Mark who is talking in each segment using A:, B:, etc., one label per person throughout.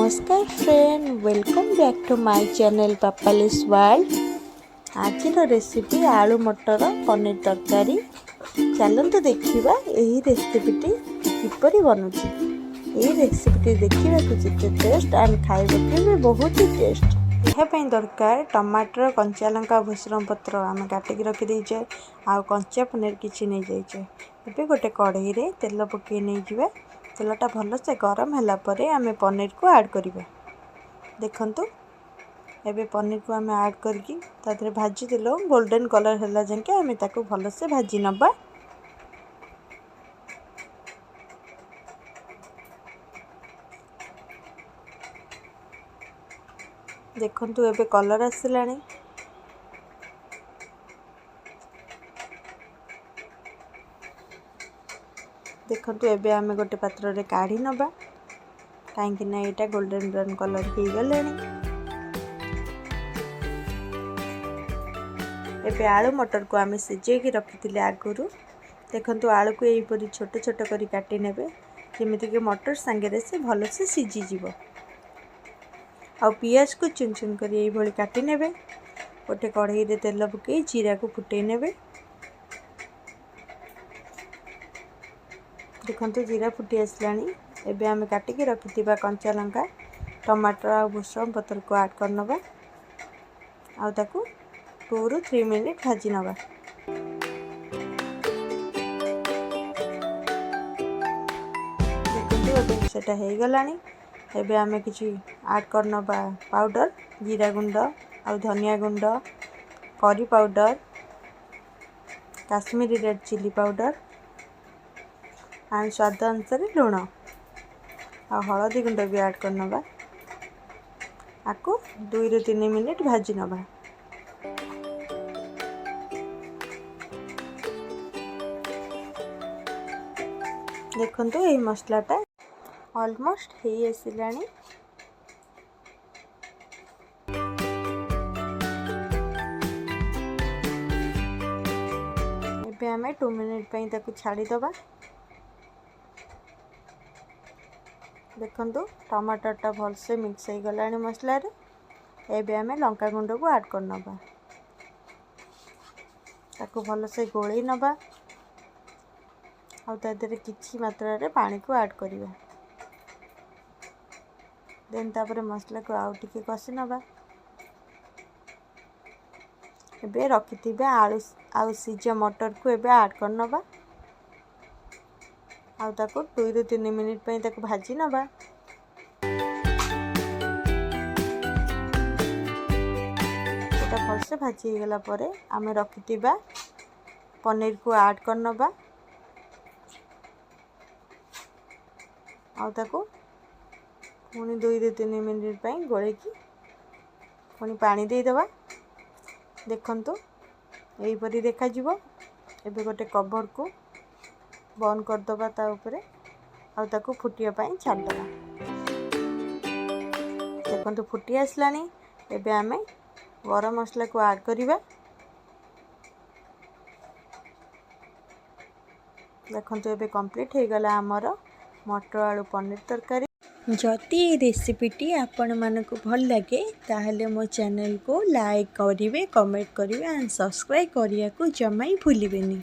A: नमस्कार friend, welcome back to my channel Papalis world. आज recipe aloo matar paneer तरकारी। चलते देखा यही रेसिपीटी किपरि बनुची। यही रेसिपीटी देखा जिते टेस्ट एंड खाइबा भी बहुत ही टेस्ट। यह दरकार टमाटर, कंचा लंका, भूसुंग पत्र आम काटिक रखीदे आ कंचा पनीर किसी नहीं जाइए। ए गोटे कढ़ई रे तेल पकई नहीं जावा। तेलटा भलसे गरम है आमे पनीर को ऐड करिबा। देखंतु एबे पनीर को आमे ऐड करके तादरे भाजी देलो गोल्डन कलर हैला जंके आमे ताको भलसे भाजी नबा। देखंतु एबे कलर आसिलानी। देखंतु एबे आमे गोटे पात्र रे काढ़ी नबा, कहीं ना यहाँ गोल्डन ब्राउन कलर हो गले। एबे आलू मटर को आमे सिझेकी रखी आगुरु। देखंतु आलू को यहीपरि छोट छोट करी काटी नेबे जेमिति कि मटर सांगे से भलसे सिझी जीवो। आ पियाज को चुन चुन कर यही भली काटी नेबे। गोटे कढ़ई रे तेल पकई जीरा को फुटई नेबे। देखंतु जीरा फुटी आसलानी। एबे आमे काटिकी रखिथिबा कंचा लंका, टमाटर आ भूसुंग पत्र को ऐड कर नबा। आ ताकू 2 ରୁ 3 मिनिट भाजी नबा। देखंतु एबे सेटा हे गलानी। एबे आमे किछि ऐड कर नबा पाउडर, जीरा गुंड आ धनिया गुंड, curry powder, Kashmiri red chilli powder and स्वाद अनुसार लुण आ हलदी गुंड भी ऐड कर नबा। आको 2 ରୁ 3 मिनिट भाजी नबा। देखंतु ये मसलाटा ऑलमोस्ट हे आसिलानी। एबे आमे 2 मिनिट पई ताकू छाड़ी दबा। देखंतु टमाटरटा भलसे मिक्स हो गलानी मसला रे। एबे आमे लंका गुंड को ऐड कर नबा। ताकू भलसे गोळई नबा आ तादरे किछि मात्रा रे पानी को ऐड करिबा। देन तापरे मसला को आउ टिके कसी नबा। एबे रखिथिबे आलू आ सिझा मटर को एबे ऐड कर नबा। आ ताको 2 ରୁ 3 मिनिट पई ताको भाजी नबा। एटा भलसे भाजी गला परे आमे रखिथिबा पनीर को ऐड कर नबा। आ ताको पुणी 2 ରୁ 3 मिनिट पई गोळे की पुणी पानी दे दबा। देखंतु एही परी देखा जिवो। एबे गोटे कवर को बंद कर दबा ता ऊपर आ ताको फुटिया पई छाड़ दबा। देखंतु फुटी आसलानी। एबे आमे गरम मसला को ऐड करिबा। देखंतु एबे कंप्लीट हो गला हमर मटर आलू पनीर तरकारी। जदि ये रेसिपीटी आपण मानक भल लगे ताहले मो चैनल को लाइक करिवे, कमेंट करिवे एंड सब्सक्राइब करिया को जमा ही भूलिबेनी।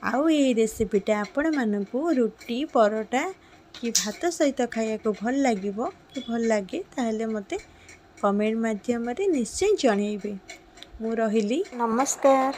A: आउ ये रेसिपीटा आपण मानक रुटी, परोटा कि भात सहित खाया को भल लागिबो कि भल लगे ताहले मते कमेंट माध्यम रे निश्चय जणाइबे। मु रहिली, नमस्कार।